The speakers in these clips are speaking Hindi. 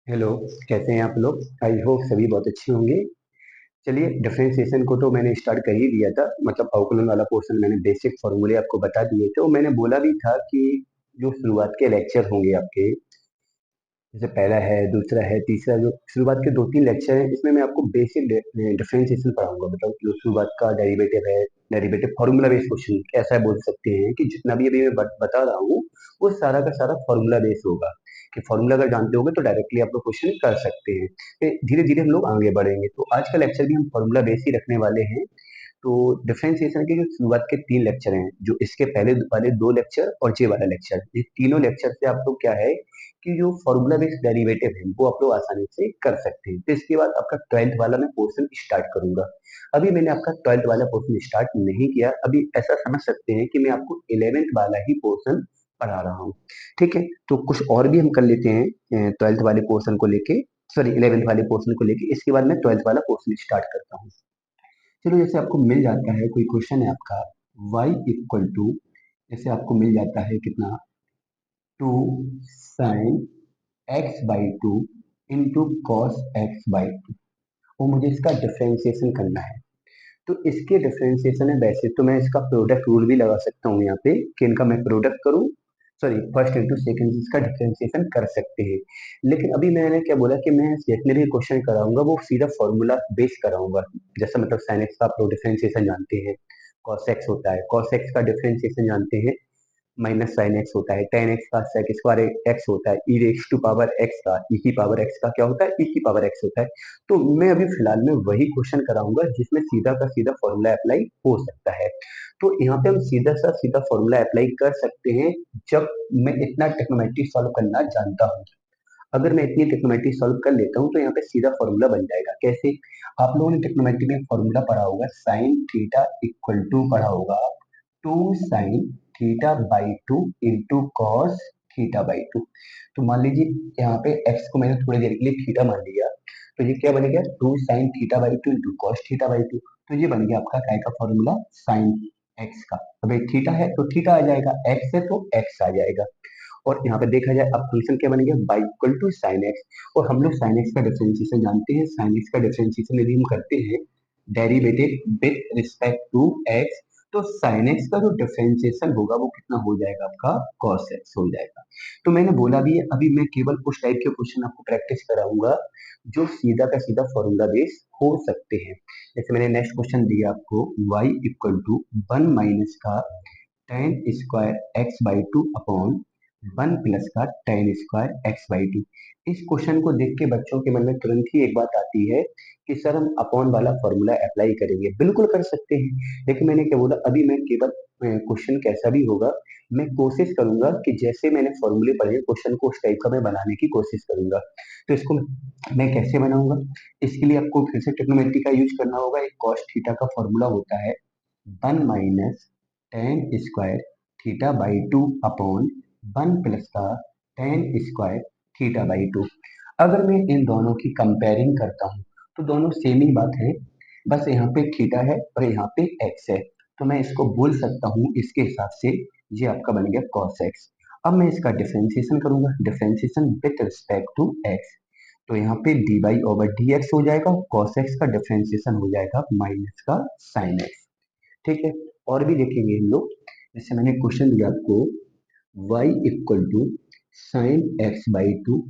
हेलो। कैसे हैं आप लोग? आई होप सभी बहुत अच्छे होंगे। चलिए, डिफरेंशिएशन को तो मैंने स्टार्ट कर ही दिया था। मतलब अवकलन वाला पोर्शन मैंने बेसिक फॉर्मूले आपको बता दिए थे और मैंने बोला भी था कि जो शुरुआत के लेक्चर होंगे आपके, जैसे पहला है, दूसरा है, तीसरा, जो शुरुआत के 2-3 लेक्चर हैं, इसमें मैं आपको बेसिक डिफरेंशिएशन पढ़ाऊंगा। मतलब जो शुरुआत का डेरिवेटिव है, डेरिवेटिव फॉर्मूला बेस्ड क्वेश्चन ऐसा बोल सकते हैं कि जितना भी अभी मैं बता रहा हूँ वो सारा का सारा फॉर्मूला बेस्ड होगा। कि फॉर्मूला अगर जानते होंगे तो डायरेक्टली आप लोग क्वेश्चन कर सकते हैं। फिर धीरे धीरे हम लोग आगे बढ़ेंगे, तो आज का लेक्चर भी हम फॉर्मूला बेस्ड ही रखने वाले हैं। तो डिफरेंशिएशन के जो शुरुआत के 3 लेक्चर हैं, जो इसके पहले वाले 2 लेक्चर और ये वाला लेक्चर, ये तीनों लेक्चर से आप लोग क्या है कि जो फॉर्मूला बेस्ड डेरिवेटिव है वो आप लोग आसानी से कर सकते हैं। तो इसके बाद आपका 12th वाला मैं पोर्शन स्टार्ट करूंगा। अभी मैंने आपका 12th वाला पोर्शन स्टार्ट नहीं किया, अभी ऐसा समझ सकते हैं कि मैं आपको 11th वाला ही पोर्शन पढ़ा रहा हूँ। ठीक है, तो कुछ और भी हम कर लेते हैं 12th वाले पोर्शन को लेके, सॉरी 11th वाले पोर्शन को लेके। इसके बाद मैं 12th वाला पोर्शन स्टार्ट करता हूँ। चलो, जैसे आपको मिल जाता है, कोई क्वेश्चन है आपका y इक्वल टू, जैसे आपको मिल जाता है कितना, 2 sin x/2 into cos x/2, और मुझे इसका डिफरेंशिएशन करना है। तो इसके डिफरेंशिएशन है, वैसे तो मैं इसका प्रोडक्ट रूल भी लगा सकता हूँ यहाँ पे कि इनका मैं प्रोडक्ट करूँ, सॉरी फर्स्ट इंटू सेकंड, इसका डिफरेंशिएशन कर सकते हैं। लेकिन अभी मैंने क्या बोला कि मैं जितने भी क्वेश्चन कराऊंगा वो सीधा फॉर्मूला बेस कराऊंगा। जैसे मतलब साइन एक्स का आप लोग डिफरेंशिएशन जानते हैं, कॉस एक्स होता है, कॉस एक्स का डिफरेंशिएशन जानते हैं, माइनस साइन एक्स होता है, टेन एक्स का सेक स्क्वायर एक्स होता है, ई रेक्स टू पावर एक्स का, ई की पावर एक्स का क्या होता है, ई की पावर एक्स होता है। तो मैं अभी फिलहाल में वही क्वेश्चन कराऊंगा जिसमें सीधा का सीधा फॉर्मूला अप्लाई हो सकता है। तो यहाँ पे हम सीधा सा सीधा फॉर्मूला अप्लाई कर सकते हैं जब मैं इतना टेक्नोमेट्री सॉल्व करना जानता हूँ। अगर मैं इतनी टेक्नोमेट्री सॉल्व कर लेता हूँ तो यहाँ पे सीधा फॉर्मूला बन जाएगा। कैसे? आप लोगों ने टेक्नोमेट्री में फॉर्मूला पढ़ा होगा, साइन थीटा इक्वल टू पढ़ा होगा 2 sin θ/2 इंटू कॉस θ/2। तो मान लीजिए यहाँ पे x को मैंने थोड़ी देर के लिए थीटा मान लिया, तो ये क्या बन गया, 2 sin θ/2 इंटू कॉस θ/2। तो ये बन गया आपका काय का फॉर्मूला, साइन एक्स का। अब थीटा है तो थीटा आ जाएगा, एक्स है तो एक्स आ जाएगा। और यहाँ पे देखा जाए अब फंक्शन क्या बन गया, y equal to sine x. और हम लोग साइन एक्स का डिफरेंशिएशन जानते हैं, साइन एक्स का डिफरेंशिएशन यदि हम करते हैं derivative with respect to x, तो साइन एक्स का जो डिफरेंशिएशन होगा वो कितना हो जाएगा आपका, कॉस एक्स हो जाएगा। तो मैंने बोला भी है, अभी मैं केवल उस टाइप के क्वेश्चन आपको प्रैक्टिस कराऊंगा जो सीधा का सीधा फॉर्मूला बेस हो सकते हैं। जैसे मैंने नेक्स्ट क्वेश्चन दिया आपको, y इक्वल टू 1 - का टेन स्क्वायर x/2 अपॉन 1 + का टेन स्क्वायर x/2। इस क्वेश्चन को देख के बच्चों के मन में तुरंत ही एक बात आती है कि सर हम अपॉन वाला फॉर्मूला अप्लाई करेंगे। बिल्कुल कर सकते हैं, लेकिन मैंने क्या बोला, अभी मैं केवल क्वेश्चन कैसा भी होगा मैं कोशिश करूंगा कि जैसे मैंने फॉर्मूले पढ़े क्वेश्चन को उस टाइप का मैं बनाने की कोशिश करूंगा। तो इसको मैं कैसे बनाऊंगा, इसके लिए आपको फिर से ट्रिग्नोमेट्री का यूज करना होगा। एक कॉस थीटा का फॉर्मूला होता है 1 - tan स्क्वायर θ/2 अपॉन 1 + का tan स्क्वायर θ/2। अगर मैं इन दोनों की कंपेयरिंग करता हूँ तो दोनों सेम ही बात है, बस यहाँ पे थीटा है और यहाँ पे एक्स है। तो मैं इसको बोल सकता हूँ इसके हिसाब से, ये आपका बन गया कॉस एक्स। अब मैं इसका डिफरेंशिएशन करूंगा, differentiation with respect to x. तो यहाँ पे dy/dx हो जाएगा, कॉस एक्स का डिफरेंशिएशन हो जाएगा माइनस का साइन एक्स। ठीक है, और भी देखेंगे हम लोग। जैसे मैंने क्वेश्चन दिया आपको, y equal to sin x/2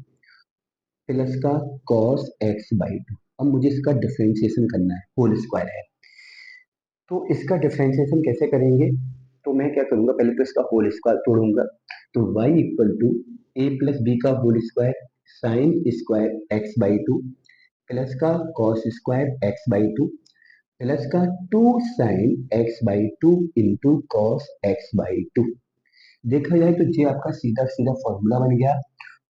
plus का cos x/2। अब मुझे इसका डिफरेंशिएशन करना है, होल स्क्वायर है। तो इसका डिफरेंशिएशन कैसे करेंगे, तो मैं क्या करूंगा, पहले तो इसका होल स्क्वायर तोड़ूंगा। तो y इक्वल टू a+b का whole square sine square x/2 plus का कॉस स्क्वायर x/2 प्लस का 2 sin x/2 into cos x/2। देखा जाए तो ये आपका सीधा सीधा फॉर्मूला बन गया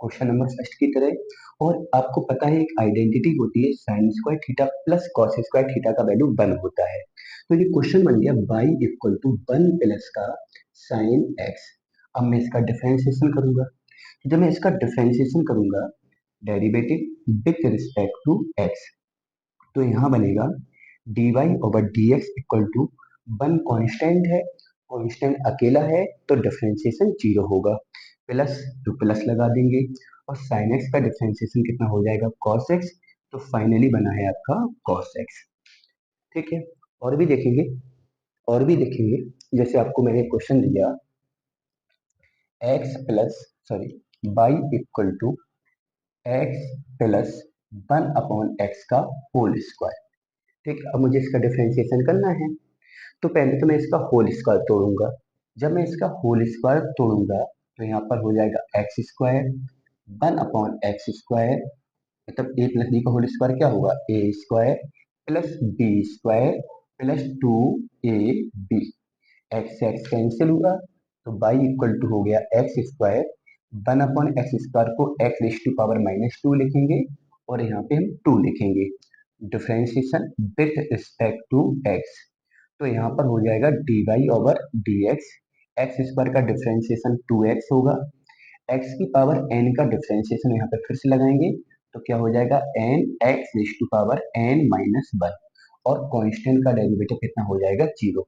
क्वेश्चन नंबर फर्स्ट की तरह। और आपको पता है एक आइडेंटिटी होती है, sine square theta plus cos square theta का वैल्यू 1 होता है। तो ये क्वेश्चन बन गया y इक्वल टू 1 + का साइन एक्स। अब मैं इसका डिफरेंशिएशन करूंगा, तो जब मैं इसका डिफरेंशिएशन करूंगा derivative with respect to x, तो यहाँ बनेगा dy/dx इक्वल टू 1 कांस्टेंट है, कांस्टेंट अकेला है तो डिफरेंशिएशन 0 होगा, प्लस तो प्लस लगा देंगे, और साइन एक्स का डिफरेंशिएशन कितना हो जाएगा, कॉस एक्स। तो फाइनली बना है आपका कॉस एक्स। ठीक है, और भी देखेंगे, और भी देखेंगे। जैसे आपको मैंने क्वेश्चन दिया x plus sorry y equal to x plus 1/x का होल स्क्वायर। ठीक, अब मुझे इसका डिफरेंशिएशन करना है। तो पहले तो मैं इसका होल स्क्वायर तोड़ूंगा। जब मैं इसका होल स्क्वायर तोड़ूंगा तो यहाँ पर हो जाएगा एक्स स्क्वायर 1/x स्क्वायर, मतलब ए प्लस बी का होल स्क्वायर क्या होगा, A square plus B square plus 2ab। X x cancel हुआ तो बाई इक्वल टू हो गया एक्स स्क्वायर 1/x स्क्वायर को एक्स रेज टू पावर -2 लिखेंगे और यहाँ पे हम 2 लिखेंगे। Differentiation with respect to x, तो यहाँ पर हो जाएगा d y over d x. X square का डिफरेंशिएशन 2x होगा, एक्स की पावर n का डिफरेंशिएशन यहाँ पे फिर से लगाएंगे तो क्या हो जाएगा n x raise to power n-1, और कांस्टेंट का डेरिवेटिव कितना हो जाएगा, 0।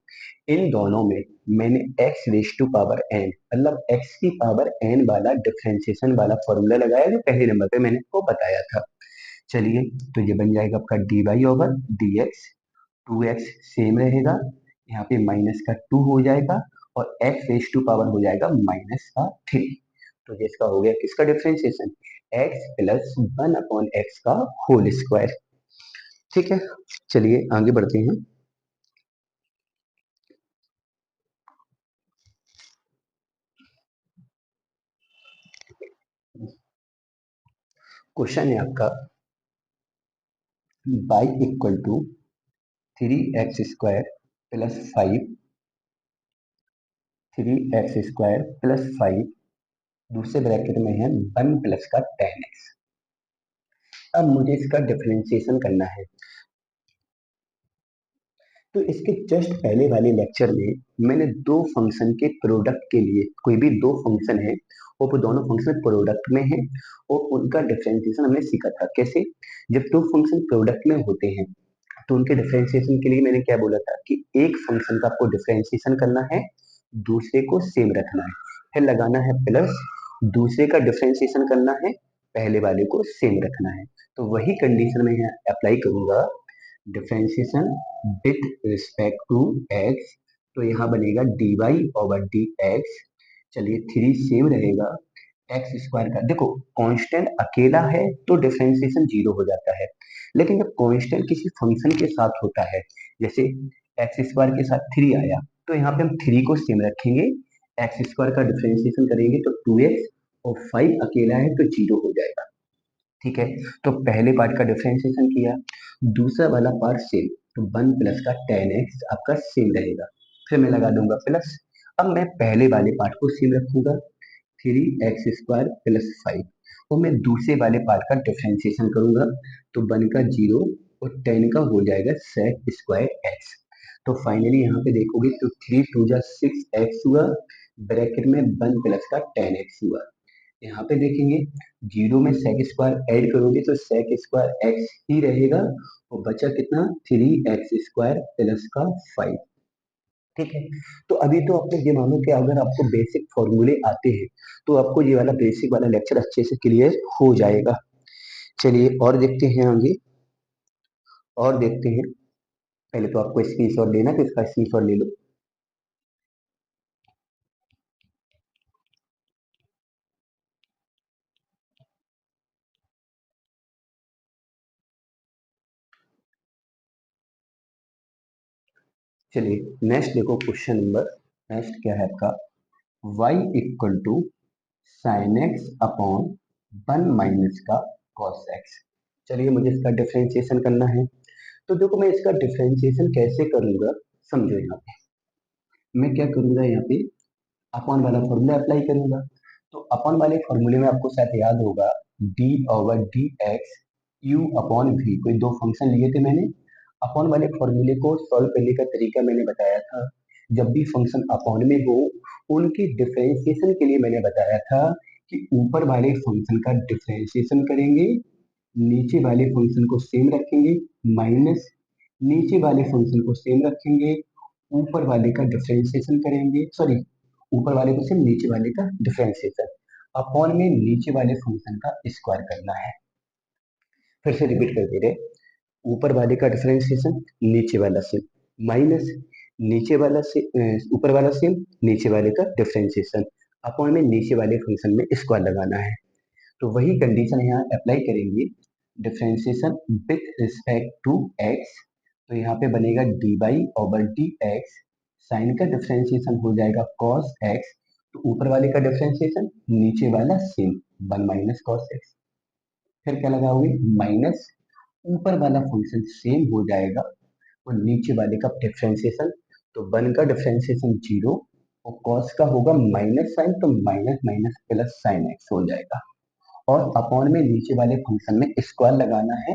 इन दोनों में मैंने x raise to power n मतलब x की पावर n वाला डिफरेंशिएशन वाला फॉर्मूला लगाया जो पहले नंबर पे मैंने आपको बताया था। चलिए, तो ये बन जाएगा आपका d y over d x. 2x same रहेगा, यहाँ पे माइनस का 2 हो जाएगा और x रेज टू पावर हो जाएगा -3। तो ये इसका हो गया किसका डिफरेंशिएशन, x प्लस 1/x का होल स्क्वायर। ठीक है, चलिए आगे बढ़ते हैं। क्वेश्चन है आपका y equal to 3x² plus 5, 3x² plus 5, दूसरे ब्रैकेट में है 1 प्लस का 10x। अब मुझे इसका डिफरेंशिएशन करना है। तो इसके जस्ट पहले वाले लेक्चर में मैंने दो फंक्शन के प्रोडक्ट के लिए, कोई भी दो फंक्शन है और वो दोनों फंक्शन प्रोडक्ट में है और उनका डिफरेंशिएशन हमने सीखा था। कैसे, जब दो फंक्शन प्रोडक्ट में होते हैं तो उनके डिफरेंशिएशन के लिए मैंने क्या बोला था कि एक फंक्शन का आपको डिफरेंशिएशन करना है, दूसरे को सेम रखना है, फिर लगाना है प्लस, दूसरे का डिफरेंशिएशन करना है, पहले वाले को सेम रखना है। तो वही कंडीशन मैं यहाँ अप्लाई करूंगा, differentiation with respect to x. तो यहाँ बनेगा d y over d x. चलिए, 3 सेम रहेगा, एक्स स्क्वायर का देखो कांस्टेंट अकेला है तो डिफरेंशिएशन 0 हो जाता है, लेकिन जब कांस्टेंट किसी फंक्शन के साथ होता है, जैसे एक्स स्क्वायर के साथ 3 आया तो यहाँ पे हम 3 को सेम रखेंगे, एक्स स्क्वायर का डिफरेंशिएशन करेंगे तो 2x, और 5 अकेला है तो 0 हो जाएगा। ठीक है, तो पहले पार्ट का डिफरेंशिएशन किया, दूसरा वाला पार्ट सेम, तो 1 प्लस का 10x आपका सेम रहेगा, फिर मैं लगा दूंगा प्लस। अब मैं पहले वाले पार्ट को सेम रखूंगा, 3x² प्लस 5, और मैं दूसरे वाले पार्ट का डिफरेंशिएशन करूंगा तो 1 का 0 और 10 का हो जाएगा सेक स्क्वायर एक्स। तो फाइनली यहाँ पे देखोगे तो 3 2 जा 6x हुआ, ब्रैकेट में 1 प्लस का 10x हुआ। यहाँ पे देखेंगे 0 में सेक स्क्वायर ऐड करोगे तो सेक स्क्वायर एक्स ही रहेगा, और बचा कितना 3x² प्लस का 5। ठीक है, तो अभी तो आपने ये मानो कि अगर आपको बेसिक फॉर्मूले आते हैं तो आपको ये वाला बेसिक वाला लेक्चर अच्छे से क्लियर हो जाएगा। चलिए और देखते हैं आगे, और देखते हैं। पहले तो आपको स्क्रीनशॉट लेना, तो इसका स्क्रीनशॉट ले लो। चलिए नेक्स्ट देखो क्वेश्चन नंबर, नेक्स्ट क्या है आपका, y equal to sine x upon 1 minus का कॉस एक्स। चलिए मुझे इसका डिफरेंशिएशन करना है। तो देखो मैं इसका डिफरेंशिएशन कैसे करूंगा, समझो। यहाँ पे मैं क्या करूंगा, यहाँ पे अपॉन वाला फॉर्मूला अप्लाई करूंगा। तो अपॉन वाले फॉर्मूले में आपको शायद याद होगा d over d x u upon v, कोई दो फंक्शन लिए थे मैंने। अपॉन वाले फॉर्मूले को सॉल्व करने का तरीका मैंने बताया था, जब भी फंक्शन अपॉन में हो उनकी डिफरेंशिएशन के लिए मैंने बताया था कि ऊपर वाले फंक्शन का डिफरेंशिएशन करेंगे, नीचे वाले फंक्शन को सेम रखेंगे, माइनस नीचे वाले फंक्शन को सेम रखेंगे, ऊपर वाले का डिफरेंशिएशन करेंगे, सॉरी ऊपर वाले को सेम नीचे वाले का डिफरेंशिएशन। अपॉन में नीचे वाले फंक्शन का स्क्वायर करना है। फिर से रिपीट कर दे रहे, ऊपर वाले का डिफरेंशिएशन, नीचे वाला सेम, माइनस नीचे वाला से ऊपर वाला सेम, नीचे वाले का डिफरेंशिएशन, अपॉन में नीचे वाले फंक्शन में स्क्वायर लगाना है। तो वही कंडीशन यहाँ अप्लाई करेंगे, differentiation with respect to x, तो यहाँ पे बनेगा d y over d x, sine का डिफरेंशिएशन हो जाएगा कॉस एक्स, तो ऊपर वाले का डिफरेंशिएशन, नीचे वाला same, one minus cos x, फिर क्या लगाओगे माइनस, ऊपर वाला फंक्शन सेम हो जाएगा और नीचे वाले का डिफरेंशिएशन, तो वन का डिफरेंशिएशन जीरो और कॉस का होगा माइनस साइन, तो minus minus plus sine x हो जाएगा, और अपॉन में नीचे वाले फंक्शन में स्क्वायर लगाना है,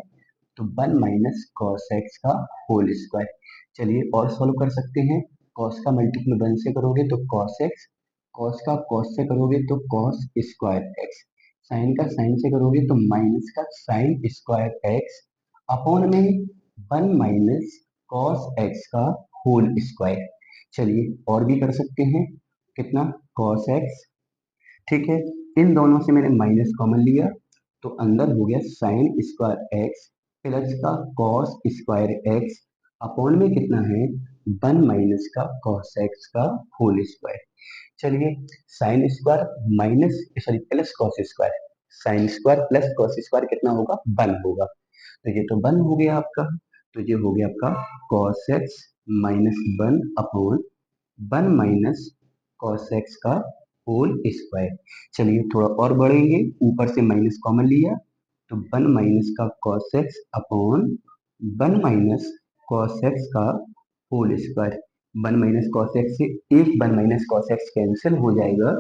तो वन माइनस कॉस एक्स का होल स्क्वायर। चलिए और सॉल्व कर सकते हैं, कॉस का मल्टीपल वन से करोगे तो कॉस एक्स, कॉस का कॉस से करोगे तो कॉस स्क्वायर एक्स, साइन का साइन से करोगे तो माइनस का साइन स्क्वायर एक्स, अपॉन में वन माइनस कॉस एक्स का होल स्क्वायर। चलिए और भी कर सकते हैं, कितना कॉस एक्स, ठीक है, इन दोनों से मैंने माइनस कॉमन लिया, तो अंदर हो गया साइन स्क्वायर एक्स प्लस का कॉस स्क्वायर एक्स, अपॉन में कितना है वन माइनस का कॉस एक्स का होल स्क्वायर। चलिए sine square minus sorry plus cos square, sine square plus cos square कितना होगा वन होगा, तो ये तो वन हो गया आपका, तो ये हो गया आपका cos x minus one upon one minus cos x का होल स्क्वायर। चलिए थोड़ा और बढ़ेंगे, ऊपर से माइनस कॉमन लिया, तो वन माइनस का cos x upon one minus cos x का whole square, one minus cos x से एक one minus cos x cancel हो जाएगा,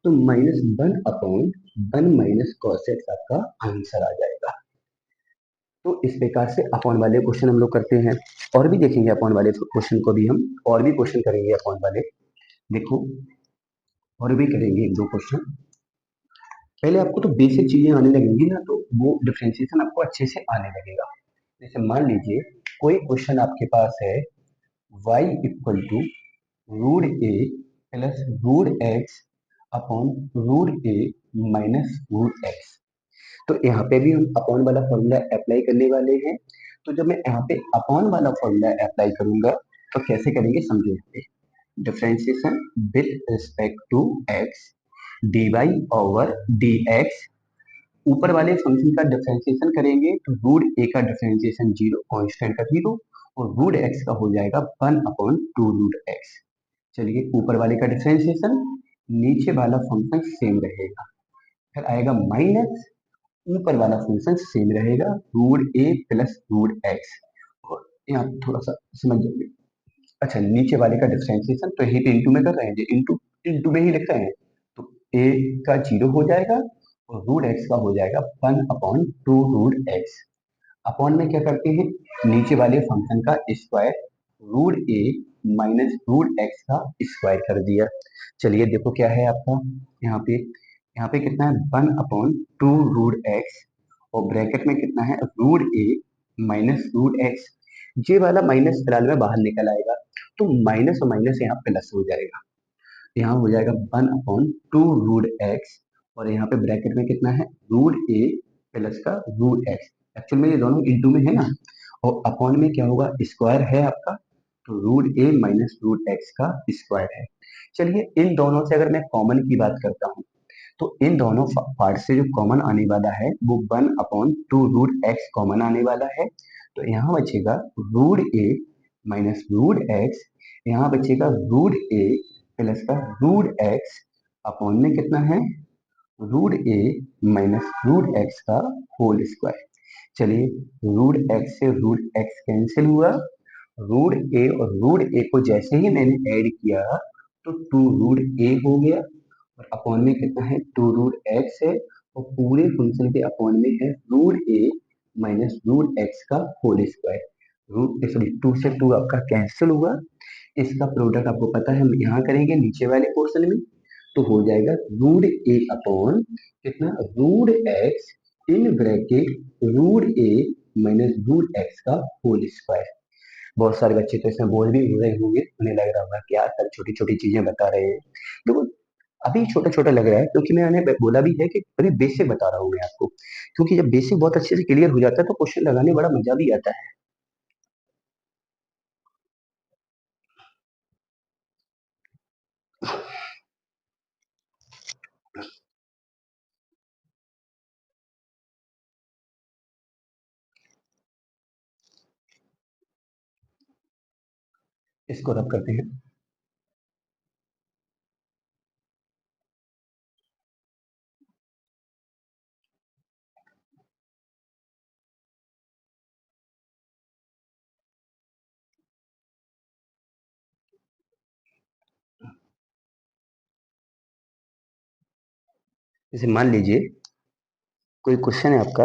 तो minus one upon one minus cos x आपका आंसर आ जाएगा। तो इस प्रकार से अपॉन वाले क्वेश्चन हम लोग करते हैं, और भी देखेंगे अपॉन वाले क्वेश्चन को भी हम, और भी क्वेश्चन करेंगे अपॉन वाले, देखो और भी करेंगे एक दो क्वेश्चन। पहले आपको तो बेसिक चीजें आने लगेंगी ना, तो वो डिफरेंशिएशन आपको अच्छे से आने लगेगा। जैसे मान लीजिए कोई क्वेश्चन आपके पास है, y equal to root a plus root x upon root a minus root x, तो यहाँ पे भी हम अपॉन वाला फॉर्मूला अप्लाई करने वाले हैं। तो जब मैं यहाँ पे अपॉन वाला फॉर्मूला अप्लाई करूंगा तो कैसे करेंगे समझो, यहाँ पे differentiation with respect to x d y over d x, ऊपर वाले फंक्शन का डिफरेंशिएशन करेंगे तो रूट ए का डिफरेंशिएशन जीरो, कांस्टेंट का जीरो, और रूट एक्स का हो जाएगा one upon two root x. चलिए ऊपर वाले का डिफरेंशिएशन, नीचे वाला फंक्शन सेम रहेगा, फिर आएगा माइनस, ऊपर वाला फंक्शन सेम रहेगा root a plus root x, और यहाँ थोड़ा सा समझ जाइए। अच्छा नीचे वाले का डिफरेंशिएशन तो यही पे इंटू में कर रहे हैं, इंटू इंटू में ही लिख रहे हैं, तो ए का जीरो हो जाएगा और रूट एक्स का हो जाएगा one upon two root x, upon में क्या करते हैं नीचे वाले फंक्शन का square, root a minus root x का स्क्वायर कर दिया। चलिए देखो क्या है आपका, यहाँ पे कितना है one upon two root x, और ब्रैकेट में कितना है root a minus root x, ये वाला माइनस फिलहाल में बाहर निकल आएगा, तो माइनस और माइनस यहाँ प्लस हो जाएगा, यहाँ हो जाएगा one upon two root x, और यहाँ पे ब्रैकेट में कितना है रूट ए प्लस का रूट एक्स, एक्चुअल में ये दोनों इंटू में है ना, और अपॉन में क्या होगा स्क्वायर है आपका, तो root a minus root x का स्क्वायर है। चलिए इन दोनों से अगर मैं कॉमन की बात करता हूँ, तो इन दोनों पार्ट से जो कॉमन आने वाला है वो one upon two root x common आने वाला है, तो यहाँ बचेगा root a minus root x, यहाँ बचेगा रूट ए प्लस का रूट एक्स, अपॉन में कितना है root a minus root x का होल स्क्वायर। चलिए रूट एक्स से रूट एक्स कैंसिल हुआ, रूट ए और रूट ए को जैसे ही मैंने ऐड किया तो टू रूट ए हो गया, और अपॉन में कितना है टू रूट एक्स है, और पूरे फंक्शन के अपॉन में है root a minus root x का whole square, root sorry two से टू आपका कैंसिल हुआ, इसका प्रोडक्ट आपको पता है हम यहाँ करेंगे नीचे वाले पोर्शन में, तो हो जाएगा रूट ए अपॉन कितना root x in bracket root a minus root x का होल स्क्वायर। बहुत सारे बच्चे तो इसमें बोल भी रहे होंगे, उन्हें लग रहा होगा क्या सर छोटी छोटी चीजें बता रहे हैं, देखो अभी छोटा छोटा लग रहा है क्योंकि मैंने बोला भी है कि अभी बेसिक बता रहा हूँ मैं आपको, क्योंकि जब बेसिक बहुत अच्छे से क्लियर हो जाता है तो क्वेश्चन लगाने में बड़ा मजा भी आता है। इसको रब करते हैं। जैसे मान लीजिए कोई क्वेश्चन है आपका,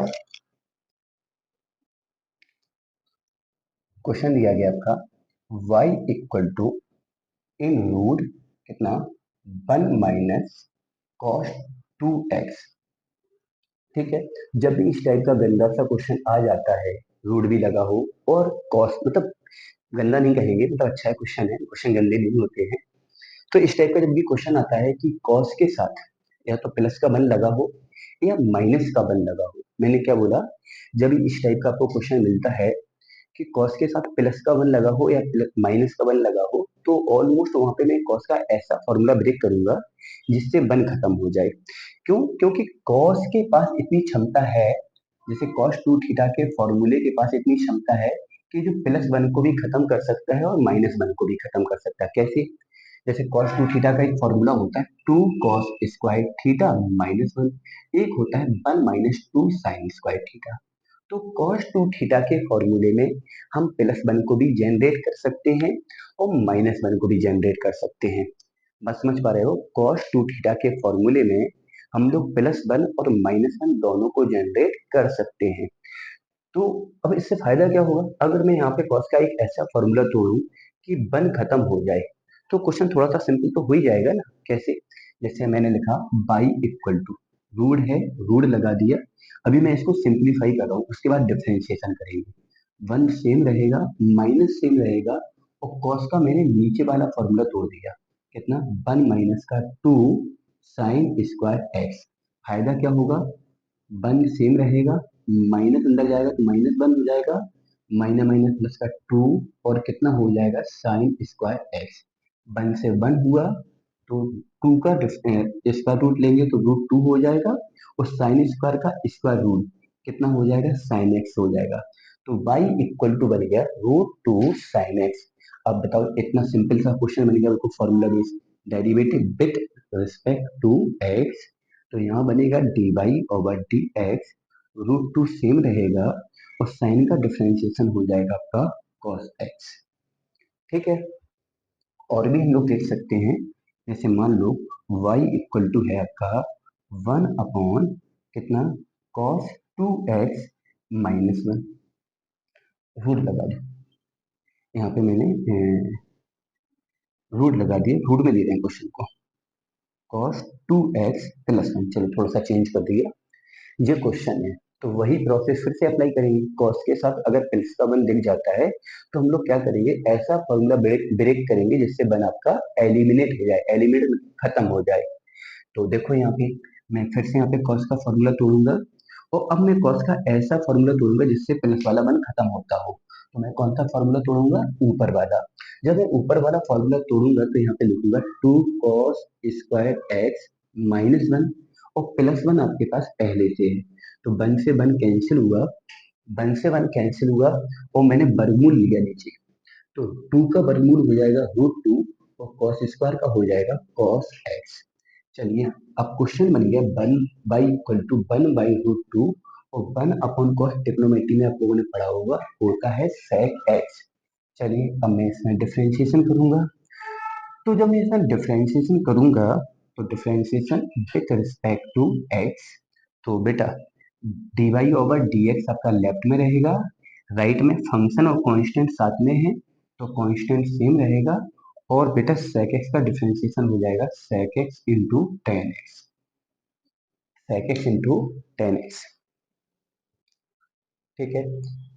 क्वेश्चन दिया गया आपका y equal to in root कितना 1 - cos 2x। ठीक है, जब भी इस टाइप का गंदा सा क्वेश्चन आ जाता है, रूट भी लगा हो और कॉस मतलब गंदा नहीं कहेंगे, मतलब अच्छा है क्वेश्चन है, क्वेश्चन गंदे नहीं होते हैं। तो इस टाइप का जब भी क्वेश्चन आता है कि कॉस के साथ या तो प्लस का वन लगा हो या माइनस का वन लगा हो, मैंने क्या बोला, जब इस टाइप का आपको क्वेश्चन मिलता है कि कॉस के साथ प्लस का वन लगा हो या माइनस का वन लगा हो, तो ऑलमोस्ट वहां पे मैं कॉस का ऐसा फॉर्मूला ब्रेक करूंगा जिससे वन खत्म हो जाए। क्यों? क्योंकि कॉस के पास इतनी क्षमता है, जैसे कॉस टू थीटा के फॉर्मूले के पास इतनी क्षमता है कि जो प्लस वन को भी खत्म कर सकता है और माइनस वन को भी खत्म कर सकता है। कैसे? जैसे कॉस टू थीटा का एक फॉर्मूला होता है 2 cos² थीटा -1, एक होता है 1 - 2 sin² थीटा। तो cos टू थीटा के फॉर्मूले में हम प्लस वन को भी जनरेट कर सकते हैं और माइनस वन को भी जनरेट कर सकते हैं। बस समझ पा रहे हो, cos टू थीटा के फॉर्मूले में हम लोग प्लस वन और माइनस वन दोनों को जनरेट कर सकते हैं। तो अब इससे फायदा क्या होगा, अगर मैं यहाँ पे कॉस का एक ऐसा फॉर्मूला तोड़ूं कि वन खत्म हो जाए, तो क्वेश्चन थोड़ा सा सिंपल तो हो ही जाएगा ना। कैसे? जैसे मैंने लिखा बाई इक्वल टू रूट है, रूट लगा दिया। अभी मैं इसको सिंप्लीफाई कर रहा हूँ, उसके बाद डिफरेंशिएशन करेंगे। वन सेम रहेगा, माइनस सेम रहेगा, और कॉस का मैंने नीचे वाला फॉर्मूला तोड़ दिया। कितना? 1 - 2 साइन स्क्वायर एक्स। फायदा क्या होगा, वन सेम रहेगा, माइनस अंदर जाएगा तो माइनस वन हो जाएगा, माइनस माइनस प्लस का टू, और कितना हो जाएगा साइन स्क्वायर एक्स। वन से वन हुआ तो टू का स्क्वायर रूट लेंगे तो रूट टू हो जाएगा, और साइन स्क्वायर का स्क्वायर रूट कितना हो जाएगा, साइन एक्स हो जाएगा। तो y इक्वल टू बन गया √2 sin x। अब बताओ, इतना सिंपल सा क्वेश्चन बन गया, उसको formula based derivative with respect to x। तो यहाँ बनेगा dy/dx, √2 सेम रहेगा, और साइन का डिफरेंशिएशन हो जाएगा आपका cos x। ठीक है, और भी हम लोग देख सकते हैं, जैसे मान लो y इक्वल टू है आपका 1 कितना cos 2x - 1, रूट लगा दो। यहाँ पे मैंने रूट लगा दिए, रूट में दे रहे हैं क्वेश्चन को, cos 2x + 1। चलो थोड़ा सा चेंज कर दिया, ये क्वेश्चन है तो वही प्रोसेस फिर से अप्लाई करेंगे। कॉस के साथ अगर प्लस का वन दिख जाता है तो हम लोग क्या करेंगे, ऐसा फॉर्मूला ब्रेक ब्रेक करेंगे जिससे वन आपका एलिमिनेट हो जाए, एलिमिनेट खत्म हो जाए। तो देखो यहाँ पे मैं फिर से यहाँ पे कॉस का फॉर्मूला तोड़ूंगा, और अब मैं कॉस का ऐसा फॉर्मूला तोड़ूंगा जिससे प्लस वाला वन खत्म होता हो। तो मैं कौन सा फॉर्मूला तोड़ूंगा, ऊपर वाला। जब मैं ऊपर वाला फॉर्मूला तोड़ूंगा तो यहाँ पे लिखूंगा 2 cos² x - 1, और प्लस वन आपके पास पहले से है, तो वन से वन कैंसिल हुआ, वन से वन कैंसिल हुआ, और मैंने वर्गमूल लिया नीचे, तो टू का वर्गमूल हो जाएगा √2, और कॉस स्क्वायर का हो जाएगा cos x। चलिए, अब क्वेश्चन बन गया वन बाई इक्वल टू 1/√2, और 1/cos ट्रिग्नोमेट्री में आप लोगों ने पढ़ा होगा होता है sec x। चलिए, अब मैं इसमें डिफरेंशिएशन करूंगा। तो जब मैं इसमें डिफरेंशिएशन करूंगा तो differentiation with respect to x, तो बेटा dy/dx आपका लेफ्ट में रहेगा, राइट में फंक्शन और कांस्टेंट साथ में है तो कांस्टेंट सेम रहेगा, और बेटा sec x का डिफरेंशिएशन हो जाएगा sec x into ten x, sec x into ten x. ठीक है,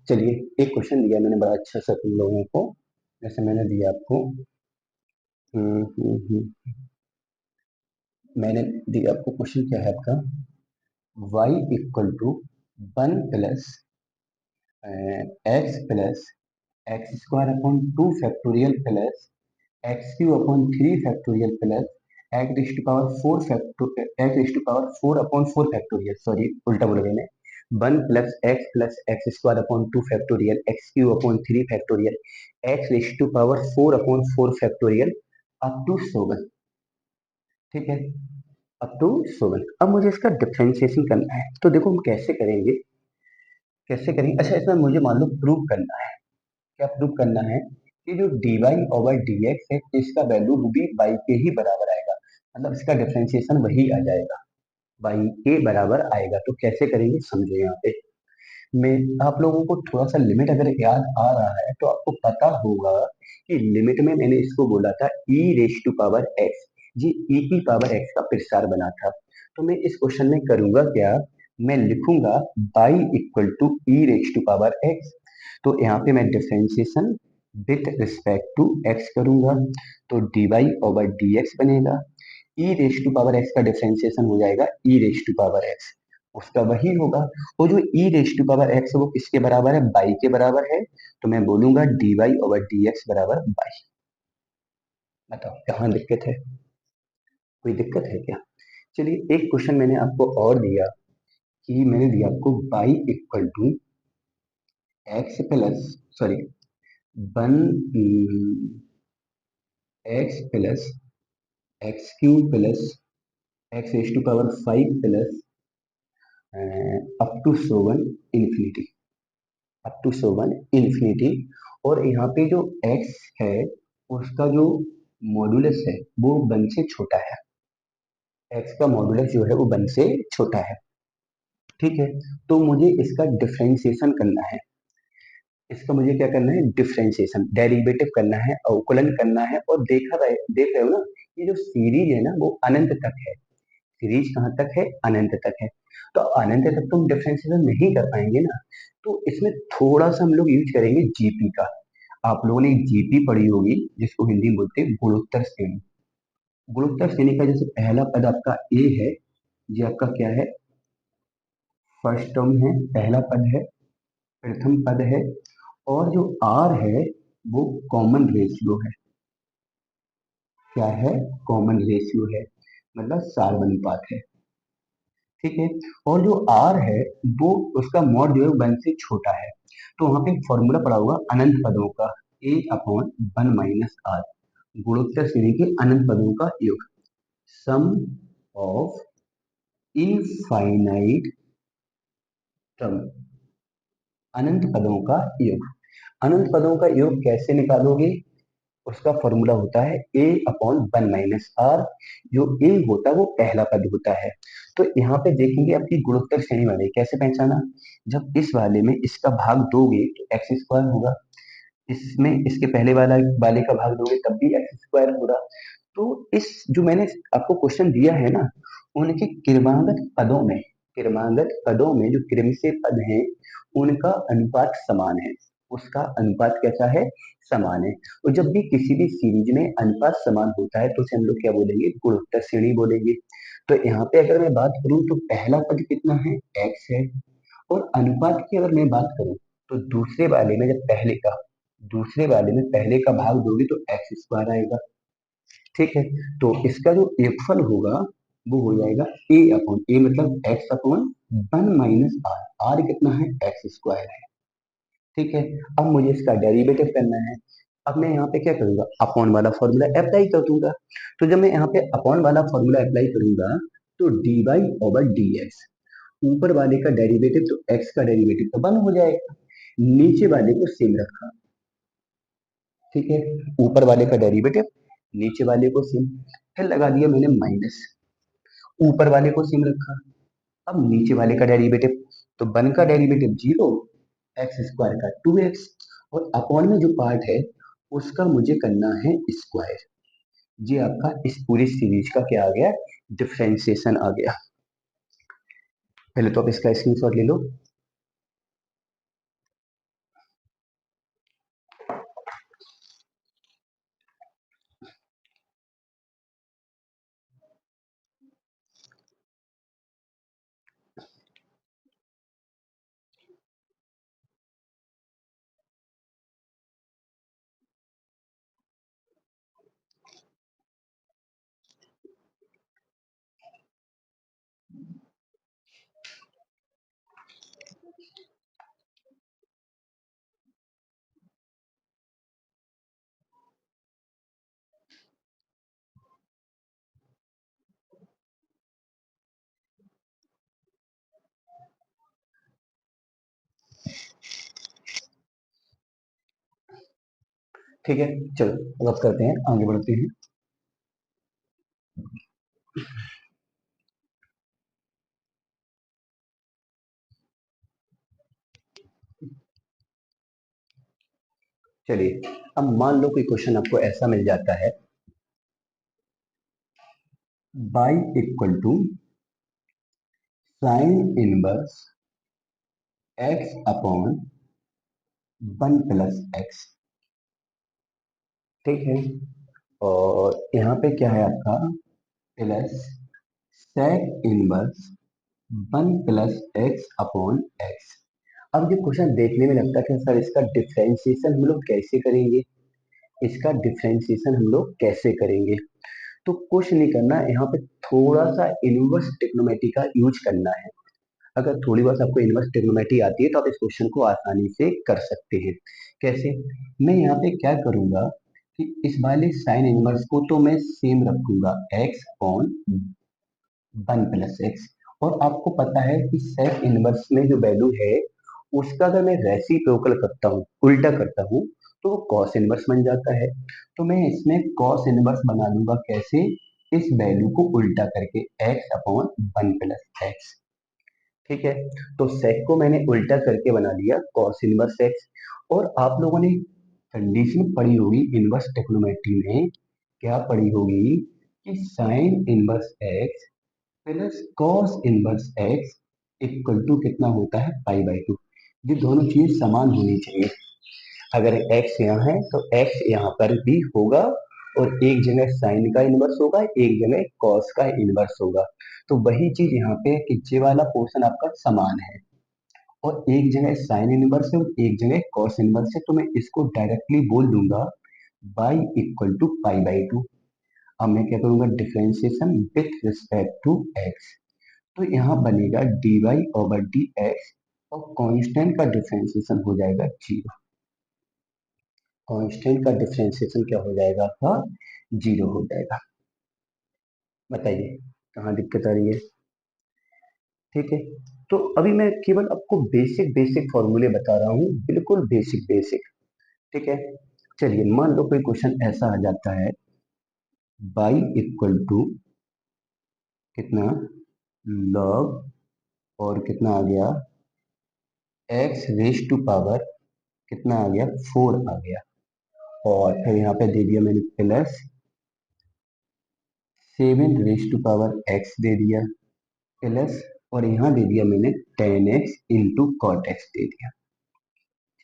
चलिए एक क्वेश्चन दिया मैंने बड़ा अच्छा सा तुम लोगों को, जैसे मैंने दिया आपको मैंने दिया आपको क्वेश्चन क्या है आपका, y equal to 1 plus x plus x square upon 2 factorial plus x cube upon 3 factorial plus x raise to power 4 x raise to power 4 upon 4 factorial, sorry उल्टा बोल गया मैं, 1 plus x square upon 2 factorial x cube upon 3 factorial x raise to power 4 upon 4 factorial up to 7। ठीक है, अप टू 7। अब मुझे इसका डिफरेंशिएशन करना है, तो देखो हम कैसे करेंगे, कैसे करेंगे। अच्छा, इसमें मुझे मान लो प्रूव करना है। क्या प्रूव करना है कि जो dy ओवर dx है इसका वैल्यू भी y के ही बराबर आएगा, मतलब इसका डिफरेंशिएशन वही आ जाएगा, y के बराबर आएगा। तो कैसे करेंगे समझो। यहाँ पे मैं आप लोगों को थोड़ा सा लिमिट अगर याद आ रहा है तो आपको पता होगा कि लिमिट में मैंने इसको बोला था e raise to power x, जी e की पावर x का प्रसार बना था। तो मैं इस क्वेश्चन में करूंगा क्या, मैं लिखूंगा y equal to e raise to power x। तो यहाँ पे मैं differentiation with respect to x करूंगा, तो dy ओवर dx बनेगा। e raise to power x का डिफरेंशिएशन हो जाएगा e raise to power x, उसका वही होगा। वो जो e raise to power x है वो किसके बराबर है, बाई के बराबर है। तो मैं बोलूंगा dy ओवर dx बराबर बाई। बताओ कहाँ दिक्कत है, कोई दिक्कत है क्या। चलिए एक क्वेश्चन मैंने आपको और दिया कि मैंने दिया आपको y equal to x plus, sorry, one x plus x cube plus x raise to power 5 plus up to 7 infinity, up to 7 infinity. और यहाँ पे जो x है उसका जो मॉडुलस है वो 1 से छोटा है, x का मॉडुलस जो है वो 1 से छोटा है। ठीक है, तो मुझे इसका डिफरेंशिएशन करना है, इसका मुझे क्या करना है, डिफरेंशिएशन डेरिवेटिव करना है, अवकलन करना है। और देख रहे हो ना, ये जो सीरीज है ना वो अनंत तक है, सीरीज कहाँ तक है, अनंत तक है। तो अनंत तक तो हम डिफरेंशिएशन नहीं कर पाएंगे ना, तो इसमें थोड़ा सा हम लोग यूज करेंगे जीपी का। आप लोगों ने जीपी पढ़ी होगी जिसको हिंदी में बोलते हैं गुणोत्तर श्रेणी। गुणोत्तर श्रेणी का जैसे पहला पद आपका ए है, ये आपका क्या है, फर्स्ट टर्म है, पहला पद है, प्रथम पद है। और जो आर है वो कॉमन रेशियो है, क्या है, कॉमन रेशियो है, मतलब सार्वनुपात है। ठीक है, और जो आर है वो उसका मॉड जो है वन से छोटा है। तो वहां पे फॉर्मूला पड़ा होगा अनंत पदों का, ए अपॉन 1 - आर, गुणोत्तर श्रेणी के अनंत पदों का योग, सम ऑफ इनफाइनाइट टर्म, अनंत पदों का योग। अनंत पदों का योग कैसे निकालोगे, उसका फॉर्मूला होता है a अपॉन 1 - आर। जो a होता है वो पहला पद होता है। तो यहाँ पे देखेंगे आपकी गुणोत्तर श्रेणी वाले कैसे पहचाना, जब इस वाले में इसका भाग दोगे तो एक्स स्क्वायर होगा, इसमें इसके पहले वाला वाले का भाग दोगे तब भी एक्स स्क्वायर होगा। तो इस जो मैंने आपको क्वेश्चन दिया है ना, उनके क्रमागत पदों में जो क्रम से पद हैं उनका अनुपात समान है, उसका अनुपात कैसा है, समान है। और जब भी किसी भी सीरीज में अनुपात समान होता है तो उसे हम लोग क्या बोलेंगे, गुणोत्तर श्रेणी बोलेंगे। तो यहाँ पे अगर मैं बात करूं तो पहला पद कितना है, एक्स है। और अनुपात की अगर मैं बात करूं तो दूसरे वाले में जब दूसरे वाले में पहले का भाग दोगे तो एक्स स्क्वायर आएगा। ठीक है, तो इसका जो योगफल होगा वो हो जाएगा ए अपॉन ए, मतलब एक्स अपॉन 1 - आर, आर कितना है, एक्स स्क्वायर है। ठीक है, अब मुझे इसका डेरिवेटिव करना है। अब मैं यहाँ पे क्या करूंगा, अपॉन वाला फॉर्मूला अप्लाई कर दूंगा। तो जब मैं यहाँ पे अपॉन वाला फॉर्मूला अप्लाई करूंगा तो d y over d x, ऊपर वाले का डेरिवेटिव तो एक्स का डेरिवेटिव तो 1 हो जाएगा, नीचे वाले को सेम रखा। ठीक है, ऊपर वाले का डेरिवेटिव, नीचे वाले को सेम, फिर लगा दिया मैंने माइनस, ऊपर वाले को सेम रखा। अब नीचे वाले का डेरिवेटिव, तो 1 का डेरिवेटिव 0, एक्स स्क्वायर का 2x, और अपॉन में जो पार्ट है उसका मुझे करना है स्क्वायर। ये आपका इस पूरी सीरीज का क्या आ गया, डिफरेंशिएशन आ गया। पहले तो आप इसका स्क्रीनशॉट ले लो। ठीक है, चलो अब करते हैं, आगे बढ़ते हैं। चलिए, अब मान लो कोई क्वेश्चन आपको ऐसा मिल जाता है, y equal to sine inverse x upon 1 + x। ठीक है, और यहाँ पे क्या है आपका, plus sec inverse 1 + x upon x। अब ये क्वेश्चन देखने में लगता है कि सर इसका डिफरेंशिएशन हम लोग कैसे करेंगे, इसका डिफरेंशिएशन हम लोग कैसे करेंगे। तो कुछ नहीं करना, यहाँ पे थोड़ा सा इनवर्स ट्रिग्नोमेट्री का यूज करना है। अगर थोड़ी बहुत आपको इनवर्स ट्रिग्नोमेट्री आती है तो आप इस क्वेश्चन को आसानी से कर सकते हैं। कैसे, मैं यहाँ पे क्या करूंगा कि इस वाले साइन इनवर्स को तो मैं सेम रखूंगा, x अपॉन 1 + x। और आपको पता है कि सेक इनवर्स में जो वैल्यू है उसका अगर मैं रेसिप्रोकल करता हूँ, उल्टा करता हूँ, तो वो कॉस इनवर्स बन जाता है। तो मैं इसमें कॉस इनवर्स बना लूंगा, कैसे, इस वैल्यू को उल्टा करके, x अपॉन 1 + x। ठीक है, तो सेक को मैंने उल्टा करके बना लिया कॉस इनवर्स एक्स। और आप लोगों ने कंडीशन पढ़ी होगी इनवर्स ट्रिग्नोमेट्री में, क्या पढ़ी होगी कि sine inverse x plus cos inverse x equal to कितना होता है, π/2। ये दोनों चीज समान होनी चाहिए। अगर x यहाँ है तो x यहाँ पर भी होगा, और एक जगह साइन का इनवर्स होगा, एक जगह कॉस का इनवर्स होगा। तो वही चीज यहाँ पे है कि ये वाला पोर्शन आपका समान है, और एक जगह साइन इनवर्स है और एक जगह कॉस इनवर्स है, तो मैं इसको डायरेक्टली बोल दूंगा y इक्वल टू π/2। अब मैं क्या करूंगा, differentiation with respect to x। तो यहाँ बनेगा dy/dx, और कांस्टेंट का डिफरेंशिएशन हो जाएगा 0। कांस्टेंट का डिफरेंशिएशन क्या हो जाएगा आपका, 0 हो जाएगा। बताइए कहाँ दिक्कत आ रही है। ठीक है, तो अभी मैं केवल आपको बेसिक बेसिक फॉर्मूले बता रहा हूँ, बिल्कुल बेसिक बेसिक। ठीक है, चलिए मान लो कोई क्वेश्चन ऐसा आ जाता है, y इक्वल टू कितना, लॉग, और कितना आ गया, x रेज टू पावर कितना आ गया, 4 आ गया, और फिर यहाँ पे दे दिया मैंने plus 7 raise to power x दे दिया, प्लस, और यहाँ दे दिया मैंने 10x इंटू कॉट एक्स दे दिया।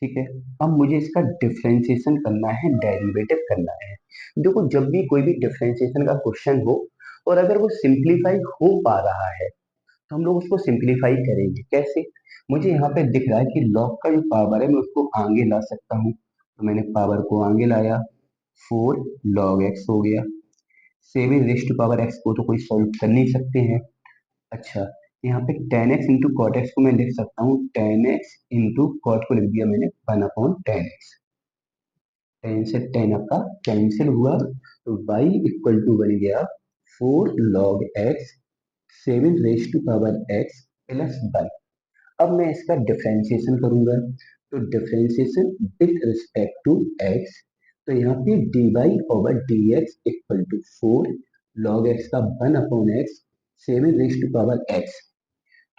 ठीक है, अब मुझे इसका डिफरेंशिएशन करना है, डेरिवेटिव करना है। देखो जब भी कोई भी डिफरेंशिएशन का क्वेश्चन हो, और अगर वो सिंप्लीफाई हो पा रहा है तो हम लोग उसको सिंप्लीफाई करेंगे। कैसे, मुझे यहाँ पे दिख रहा है कि लॉग का जो पावर है मैं उसको आगे ला सकता हूँ, तो मैंने पावर को आगे लाया, 4 लॉग एक्स हो गया। 7 रेज टू पावर एक्स को तो कोई सॉल्व कर नहीं सकते हैं। अच्छा, यहाँ पे 10x इंटू कॉट एक्स को मैं लिख सकता हूँ, 10x इंटू कॉट को लिख दिया मैंने 1/10x। 10 से 10 आपका कैंसिल हुआ, तो y इक्वल टू बन गया 4 log x 7 raise to power x plus 1। अब मैं इसका डिफरेंशिएशन करूंगा, तो differentiation with respect to x, तो यहाँ पे dy/dx equal to 4 log x का 1/x 7 raise to power x।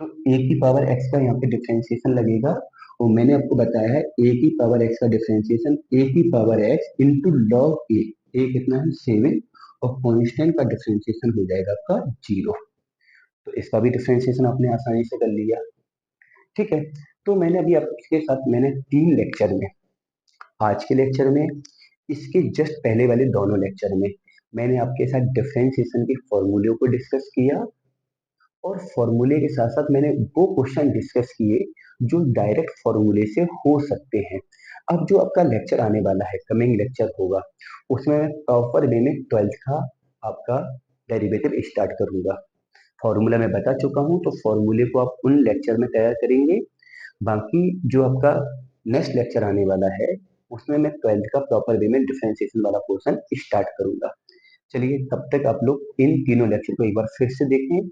तो a की पावर x का यहाँ पे डिफरेंशिएशन लगेगा, और मैंने आपको बताया है a की पावर x का डिफरेंशिएशन a की power x into log a कितना है, 7, और कांस्टेंट का डिफरेंशिएशन हो जाएगा आपका 0। तो इसका भी डिफरेंशिएशन आपने आसानी से कर लिया। ठीक है, तो मैंने अभी आपके साथ मैंने 3 लेक्चर में, आज के लेक्चर में, इसके जस्ट पहले वाले दोनों लेक्चर में, मैंने आपके साथ डिफरेंशिएशन के फॉर्मूले को डिस्कस किया, और फॉर्मूले के साथ साथ मैंने वो क्वेश्चन डिस्कस किए जो डायरेक्ट फॉर्मूले से हो सकते हैं। अब जो आपका लेक्चर आने वाला है, कमिंग लेक्चर होगा, उसमें मैं प्रॉपर वे में 12th का आपका डेरिवेटिव स्टार्ट करूंगा। फॉर्मूला मैं बता चुका हूं, तो फॉर्मूले को आप उन लेक्चर में तैयार करेंगे। बाकी जो आपका नेक्स्ट लेक्चर आने वाला है, उसमें मैं 12th का प्रॉपर वे में डिफरेंशिएशन वाला पोर्शन स्टार्ट करूंगा। चलिए तब तक आप लोग इन तीनों लेक्चर को एक बार फिर से देखें,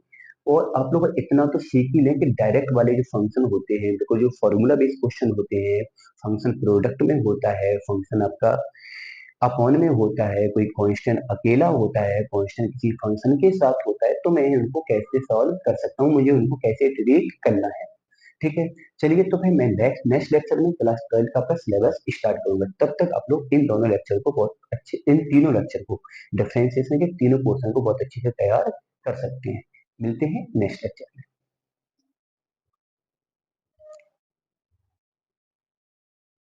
और आप लोग इतना तो सीख ही लें कि डायरेक्ट वाले जो फंक्शन होते हैं, देखो जो फॉर्मूला बेस्ड क्वेश्चन होते हैं, फंक्शन प्रोडक्ट में होता है, फंक्शन आपका अपॉन में होता है, कोई कांस्टेंट अकेला होता है, कांस्टेंट किसी फंक्शन के साथ होता है, तो मैं उनको कैसे सॉल्व कर सकता हूँ, मुझे उनको कैसे ट्रीट करना है। ठीक है। चलिए तो भाई मैं नेक्स्ट नेक्स्ट लेक्चर में क्लास 12 का अपना सिलेबस स्टार्ट करूंगा। तब तक आप लोग इन दोनों लेक्चर को बहुत अच्छे, इन तीनों लेक्चर को, डिफरेंशिएशन के तीनों पोर्शन को बहुत अच्छे से तैयार कर सकते हैं। मिलते हैं नेक्स्ट लेक्चर।